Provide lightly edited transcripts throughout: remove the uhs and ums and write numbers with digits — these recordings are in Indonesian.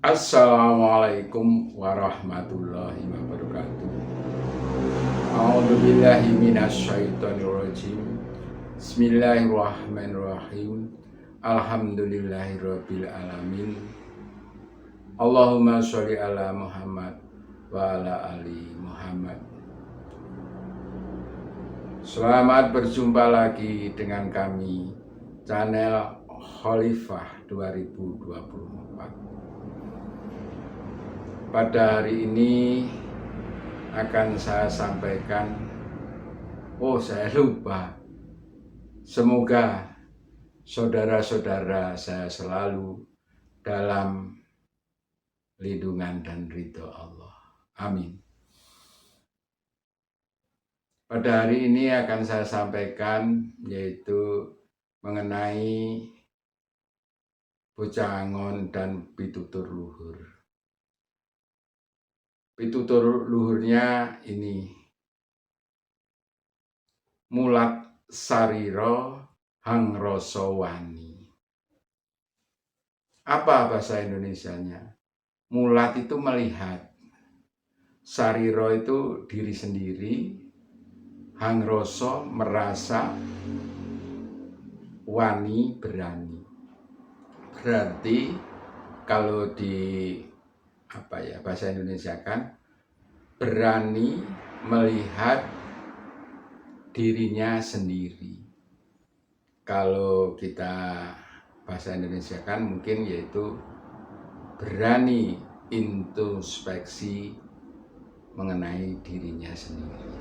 Assalamualaikum warahmatullahi wabarakatuh. A'udzubillahi minasyaitonirrajim. Bismillahirrahmanirrahim. Alhamdulillahirabbil alamin. Allahumma sholli ala Muhammad wa ala ali Muhammad. Selamat berjumpa lagi dengan kami channel Khalifah 2024. Pada hari ini akan saya sampaikan, saya lupa. Semoga saudara-saudara saya selalu dalam lindungan dan ridho Allah. Amin. Pada hari ini akan saya sampaikan yaitu mengenai bocah angon dan pitutur luhur. Pitutur luhurnya ini, mulat sariro hang rasa wani. Apa bahasa Indonesianya? Mulat itu melihat, sariro itu diri sendiri, hang rasa merasa, wani berani. Berarti kalau di bahasa Indonesia kan berani melihat dirinya sendiri. Kalau kita bahasa Indonesia kan mungkin yaitu berani introspeksi mengenai dirinya sendiri.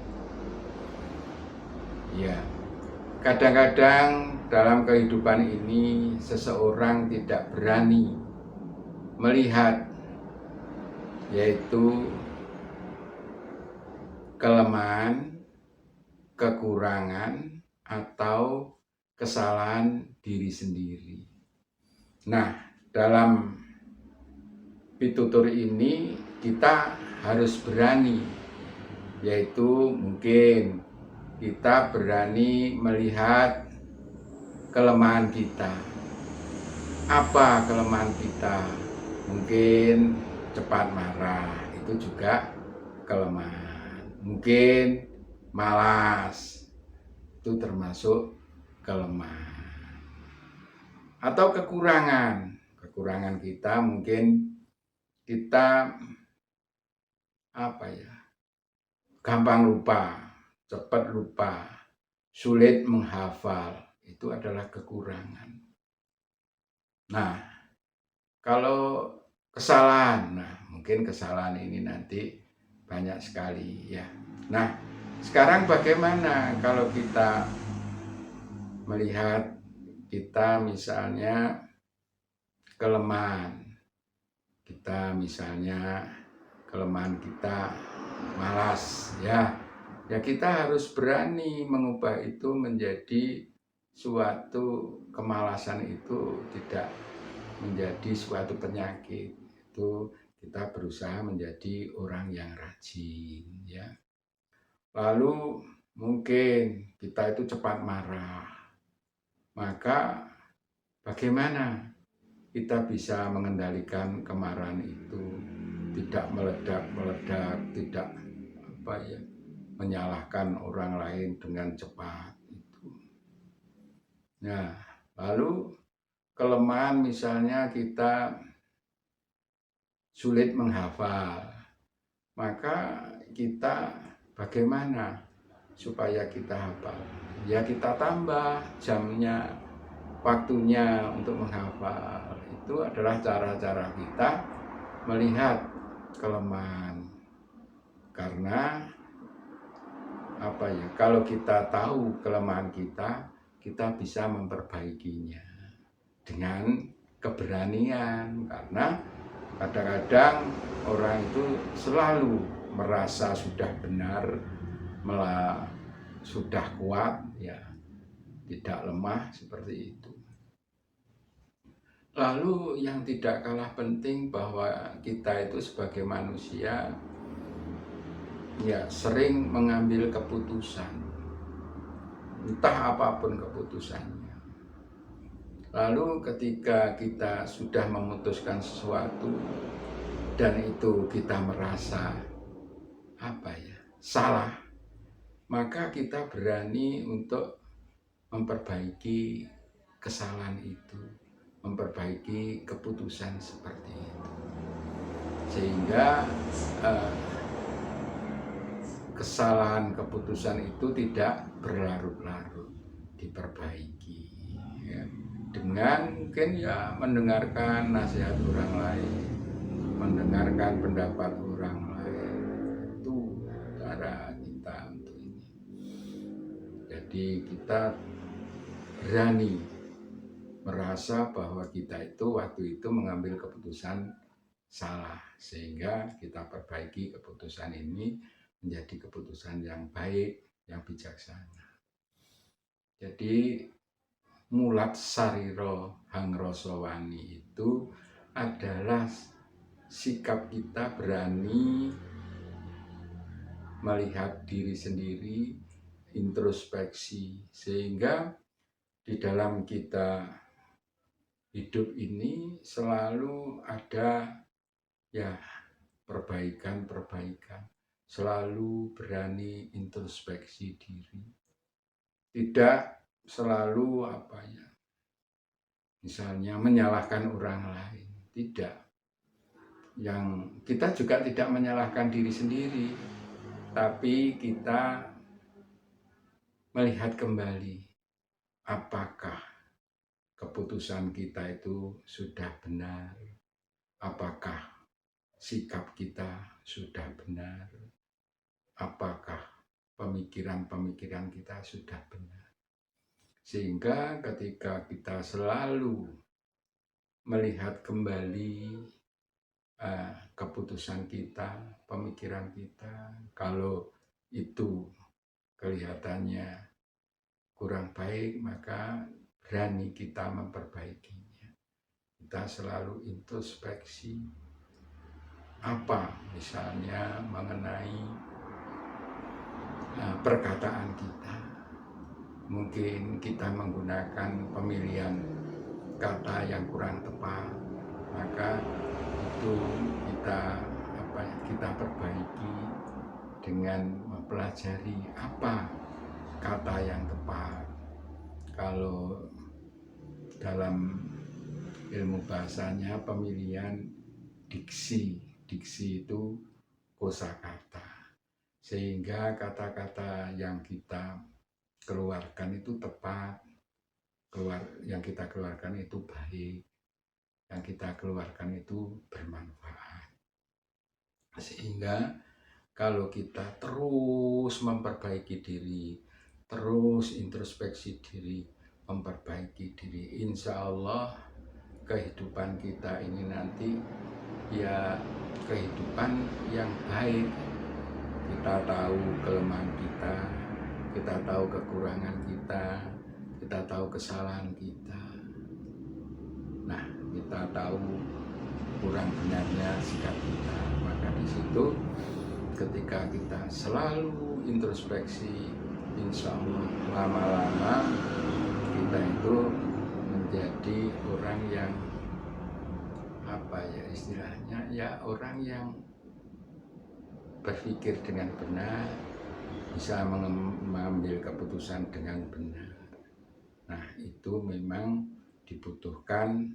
Ya, kadang-kadang dalam kehidupan ini seseorang tidak berani melihat yaitu kelemahan, kekurangan, atau kesalahan diri sendiri. Nah, dalam pitutur ini kita harus berani, yaitu mungkin kita berani melihat kelemahan kita. Apa kelemahan kita? Mungkin cepat marah, itu juga kelemahan. Mungkin malas, itu termasuk kelemahan. Atau kekurangan kita mungkin kita gampang lupa, cepat lupa, sulit menghafal, itu adalah kekurangan. Nah, kalau kesalahan, mungkin kesalahan ini nanti banyak sekali ya. Nah, sekarang bagaimana kalau kita melihat kita misalnya kelemahan kita, misalnya kelemahan kita malas ya kita harus berani mengubah itu menjadi suatu kemalasan, itu tidak menjadi suatu penyakit. Itu kita berusaha menjadi orang yang rajin ya. Lalu mungkin kita itu cepat marah, maka bagaimana kita bisa mengendalikan kemarahan itu, tidak meledak-meledak, tidak menyalahkan orang lain dengan cepat itu. Nah, lalu kelemahan misalnya kita sulit menghafal, maka kita bagaimana supaya kita hafal? Ya kita tambah jamnya, waktunya untuk menghafal. Itu adalah cara-cara kita melihat kelemahan. Karena kalau kita tahu kelemahan kita bisa memperbaikinya dengan keberanian. Karena kadang-kadang orang itu selalu merasa sudah benar, sudah kuat ya, tidak lemah seperti itu. Lalu yang tidak kalah penting bahwa kita itu sebagai manusia ya sering mengambil keputusan, entah apapun keputusannya. Lalu ketika kita sudah memutuskan sesuatu dan itu kita merasa salah, maka kita berani untuk memperbaiki kesalahan itu, memperbaiki keputusan seperti itu, sehingga kesalahan keputusan itu tidak berlarut-larut, diperbaiki ya. Dengan mungkin ya mendengarkan nasihat orang lain, mendengarkan pendapat orang lain, itu cara kita untuk ini. Jadi kita berani merasa bahwa kita itu waktu itu mengambil keputusan salah, sehingga kita perbaiki keputusan ini menjadi keputusan yang baik, yang bijaksana. Jadi mulat sariro hangrosowani itu adalah sikap kita berani melihat diri sendiri, introspeksi, sehingga di dalam kita hidup ini selalu ada ya perbaikan, selalu berani introspeksi diri, tidak selalu misalnya menyalahkan orang lain, tidak. Yang kita juga tidak menyalahkan diri sendiri, tapi kita melihat kembali apakah keputusan kita itu sudah benar, apakah sikap kita sudah benar, apakah pemikiran-pemikiran kita sudah benar. Sehingga ketika kita selalu melihat kembali keputusan kita, pemikiran kita, kalau itu kelihatannya kurang baik, maka berani kita memperbaikinya. Kita selalu introspeksi misalnya mengenai perkataan kita. Mungkin kita menggunakan pemilihan kata yang kurang tepat, maka itu kita perbaiki dengan mempelajari apa kata yang tepat. Kalau dalam ilmu bahasanya pemilihan diksi itu kosakata, sehingga kata-kata yang kita keluarkan itu tepat, yang kita keluarkan itu baik, yang kita keluarkan itu bermanfaat. Sehingga kalau kita terus memperbaiki diri, terus introspeksi diri, memperbaiki diri, insya Allah kehidupan kita ini nanti ya kehidupan yang baik. Kita tahu kelemahan kita tahu kekurangan kita tahu kesalahan kita. Nah, kita tahu kurang benarnya sikap kita. Maka di situ ketika kita selalu introspeksi, insya Allah lama-lama kita itu menjadi orang yang istilahnya orang yang berpikir dengan benar, bisa mengambil keputusan dengan benar. Nah, itu memang dibutuhkan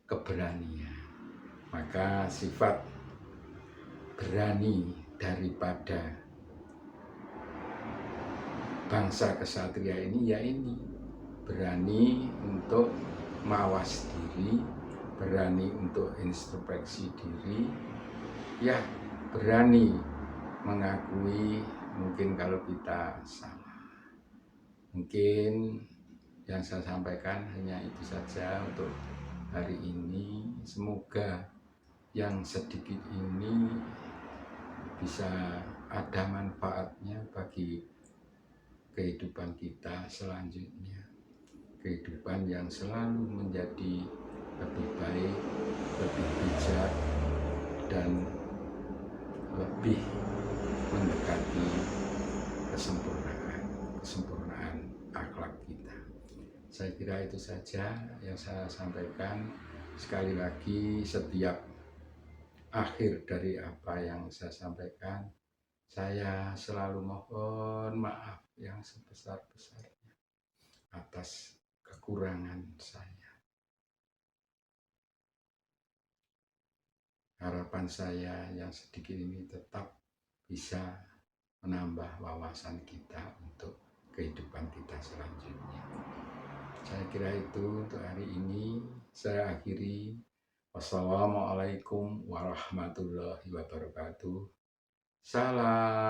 keberanian. Maka sifat berani daripada bangsa kesatria ini berani untuk mawas diri, berani untuk introspeksi diri, ya berani mengakui mungkin kalau kita salah. Mungkin yang saya sampaikan hanya itu saja untuk hari ini. Semoga yang sedikit ini bisa ada manfaatnya bagi kehidupan kita selanjutnya. Kehidupan yang selalu menjadi lebih baik, lebih bijak, dan lebih mendekati kesempurnaan akhlak kita. Saya kira itu saja yang saya sampaikan. Sekali lagi, setiap akhir dari apa yang saya sampaikan, saya selalu mohon maaf yang sebesar-besarnya atas kekurangan saya. Harapan saya yang sedikit ini tetap bisa menambah wawasan kita untuk kehidupan kita selanjutnya. Saya kira itu untuk hari ini. Saya akhiri. Wassalamualaikum warahmatullahi wabarakatuh. Salam.